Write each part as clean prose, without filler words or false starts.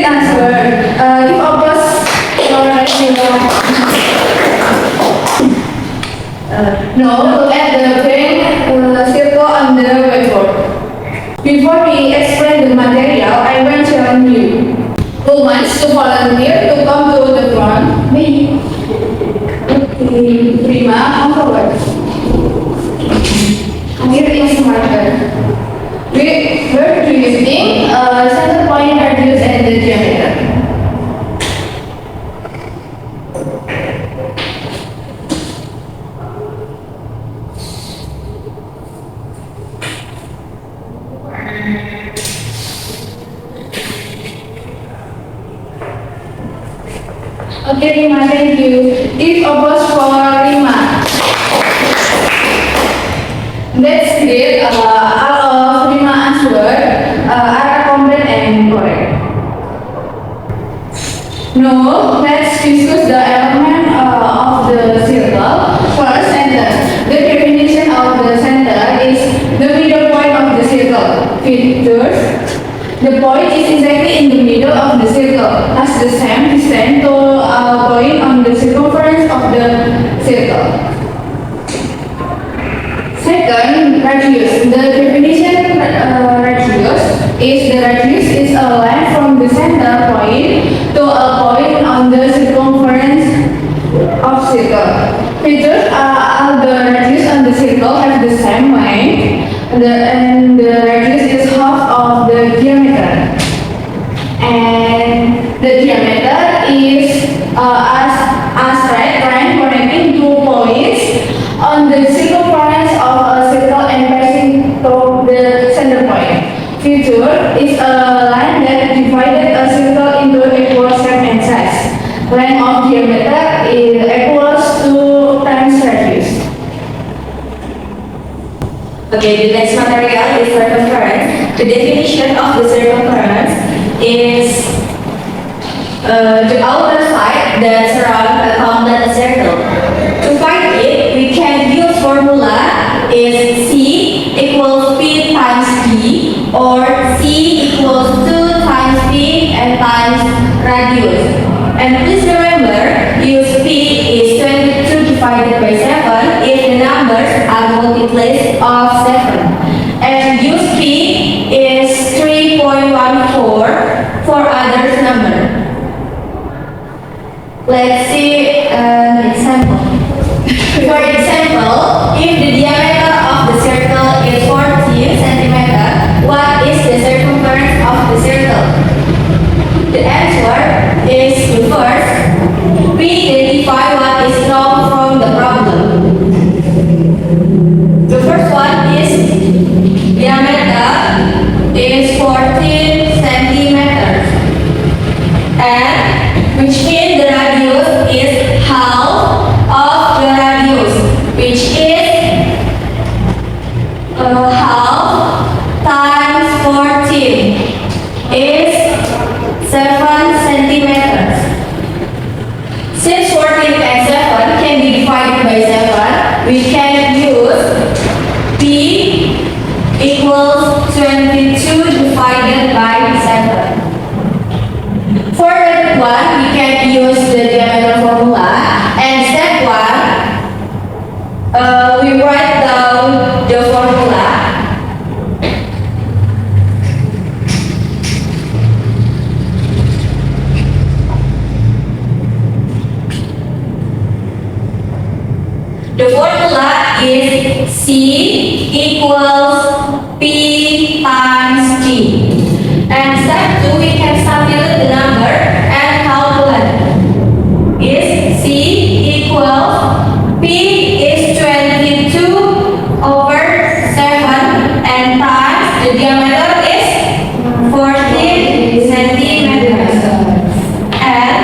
Great answer. Give applause for now look at the green circle on the whiteboard. Before we explain the material, I want to challenge you. Who wants to volunteer to come to the front? Me. Okay, Prima, come forward. Here is marker. Where do you think center point radius and the diameter? Okay, Rima, thank you. Give applause for Rima. That's great. All of Rima answer are complete and correct. Now, let's discuss the element of the circle. First, center. The definition of the center is the middle point of the circle. Features. The point is exactly in the middle of the circle, has the same distance to a point on the circumference of the circle. Second, radius. The definition radius is a line from the center point to a point on the circumference of circle. Features are the radius on the circle have the same length, and the radius is half of the diameter. And the diameter is a straight line connecting two points on the circumference of a circle and passing through the center point. Feature is a line that divided a circle into equal shape and size. Length of diameter is equals to times radius. Okay, the next material is circumference. The definition of the circumference is the outer side that surrounds a complete circle. To find it, we can use formula is C equals P times P, or C equals 2 times P and times radius. And please remember, use P is 22 divided by 7 if the numbers are multiples of 7. And use P is 3.14 for others number. Let's see an example. For example, if the diameter of the circle is 14 cm, what is the circumference of the circle? The answer is the first. We identify what is known from the problem. The first one is diameter is 14 centimeters, and which means the radius is half of the radius, which is half times 14 is 7 centimeters. Since 14 and 7 can be divided by 7, we can use P equals 22 divided by 7. For that one, we can use the diameter formula, and step 1, we write down the formula. The formula is C equals P times G. And step 2, we can substitute the number and calculate. Is C equals P is 22 over 7 and times the diameter is 14 centimeters. And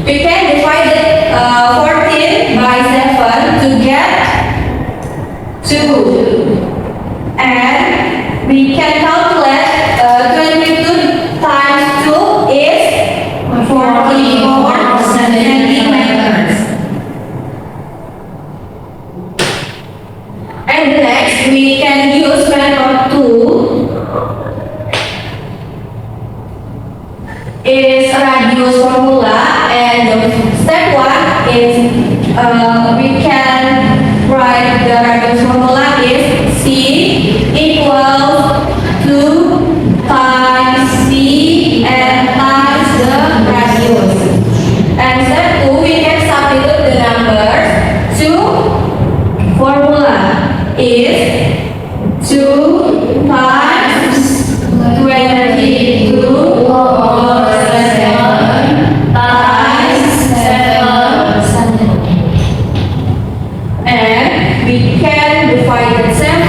we can divide it 14 by 7 to get 2. And we can calculate 22 is radius formula, and the step 1 is we can write the radius formula is C equals 2 times C and times the radius. And step 2, we can substitute the numbers to formula is 2 times 22 over 7 times 7. And we can divide 7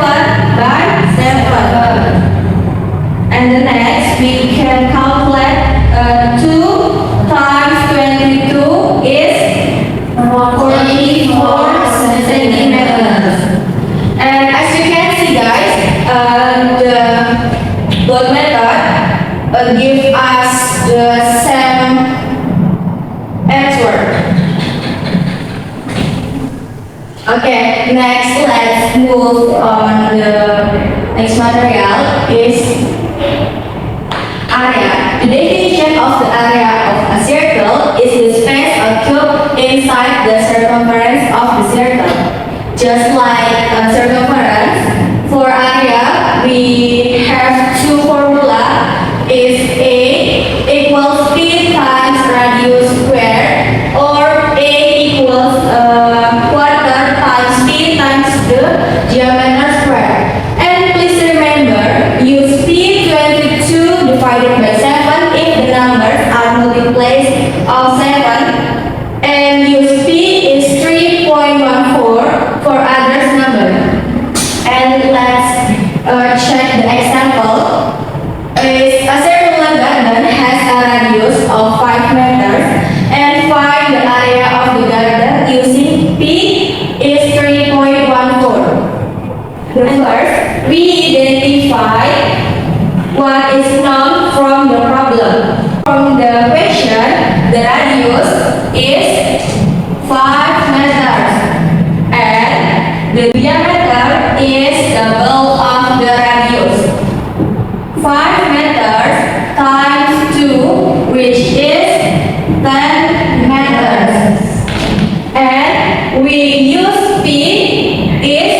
by 7. And the next, we can calculate 2 times 22 is 44 centimeters. And as you can see, guys, the dot method give us the same answer. Okay, next let's move on the next material is area. The definition of the area of a circle is the space or cube inside the circumference of the circle. Just like a circumference, for area we have two formula is A equals P times radius square, or A equals quarter times P times the diameter square. And please remember, use P22 divided by 7 if the numbers are multiples of 7, and use P is 3.14 for others number. And let's check the example. Is a circular garden has a radius of 5 meters, and find the area of the garden using P is 3.14. First, we identify what is known from the problem. From the question, the radius is 5 meters, and the diameter is double of the radius. 5 meters times 2, which is 10 meters. And we use P is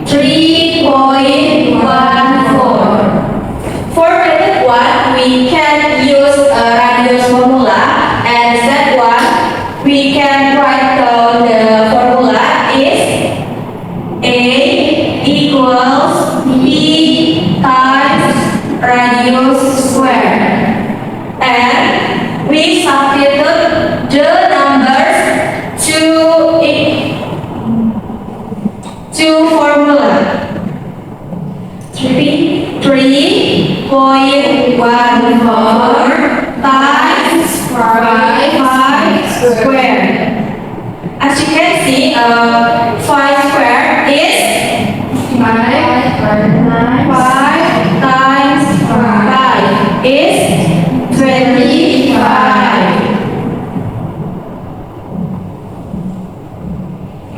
3.14. For method 1, we can use a radius formula, and step 1, we can write down the formula is A equals P times radius square. And we substitute the numbers to formula. 3.14 times 5 square. As you can see, 5 square is 5 times 5 is 25.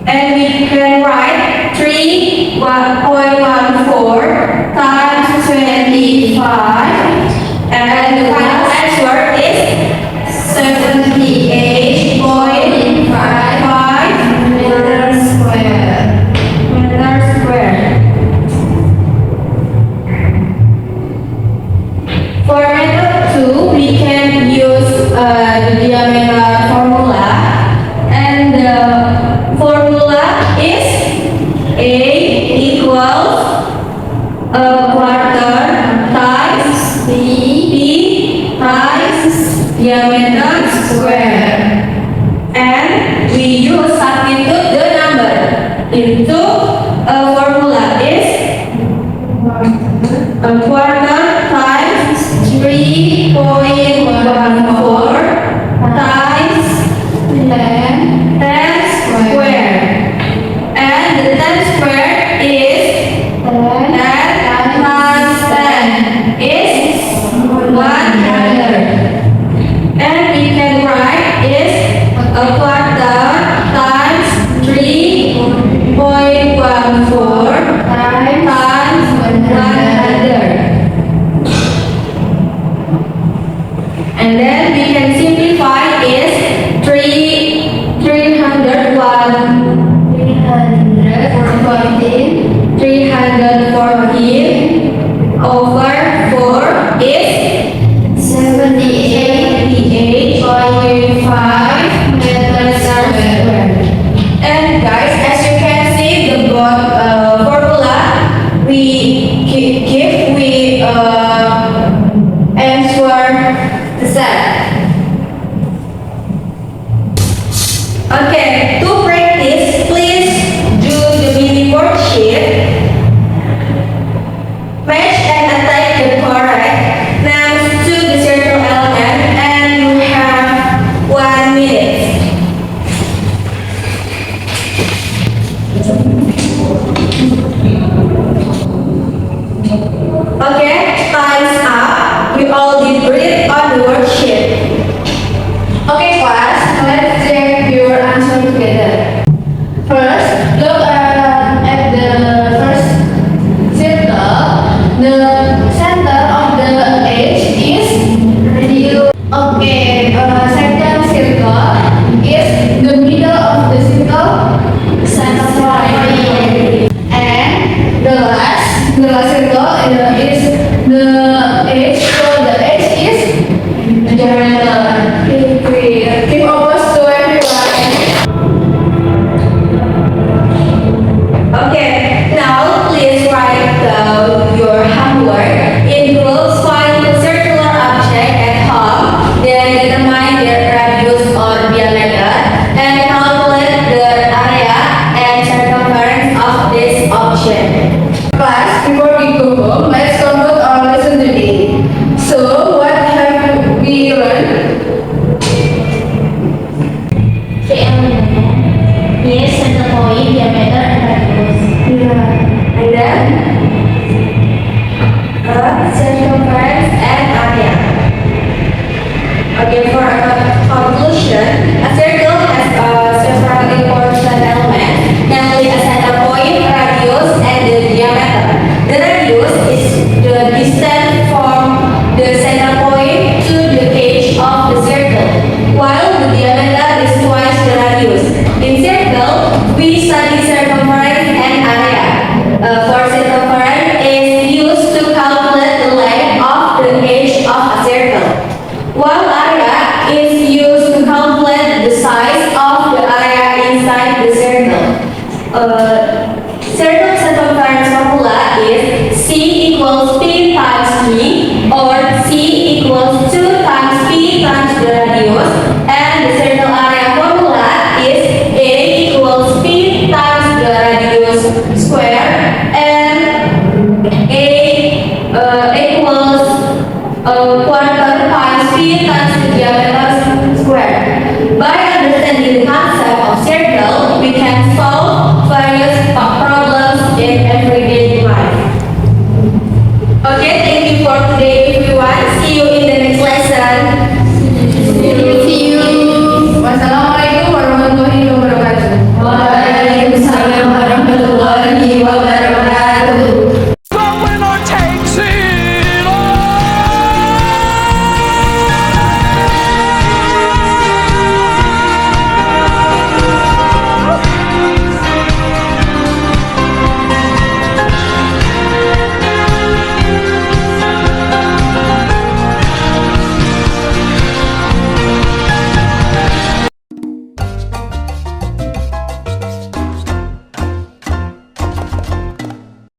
And we can write 3.14 times 25, and the final answer is 78.55 meters square. For method 2, we can use the diameter formula, and the formula is A equals a quarter times P times diameter square. And we use substitute the number into a formula is a quarter times 3.14 times 10 square. And the 10 square is 10 times 10 is 100. And we can write is a quarter times 3.14 times 100. And then we can simplify is 314 over 4 is 78.5 meters squared. And guys, as you can see, the formula we answer the set. Okay, to practice, please do the mini worksheet. Match and attach the correct names to the circle element, and you have 1 minute. Okay, time's up. We all did great on the worksheet. Okay, class, let's check your answer together. First, look at the first circle. The center of the edge is radio. Okay, second circle is the middle of the circle, center point. And the last circle is the edge. So the edge is diameter. Give overs to everyone. Okay, now please write down your homework. Includes find the circular object at home, then determine their radius or diameter, and calculate the area and circumference of this object. Class, before we go home, let's conclude our lesson today. So, what have we learned? The element is center point, diameter, and radius. And then circumference and area. Okay, for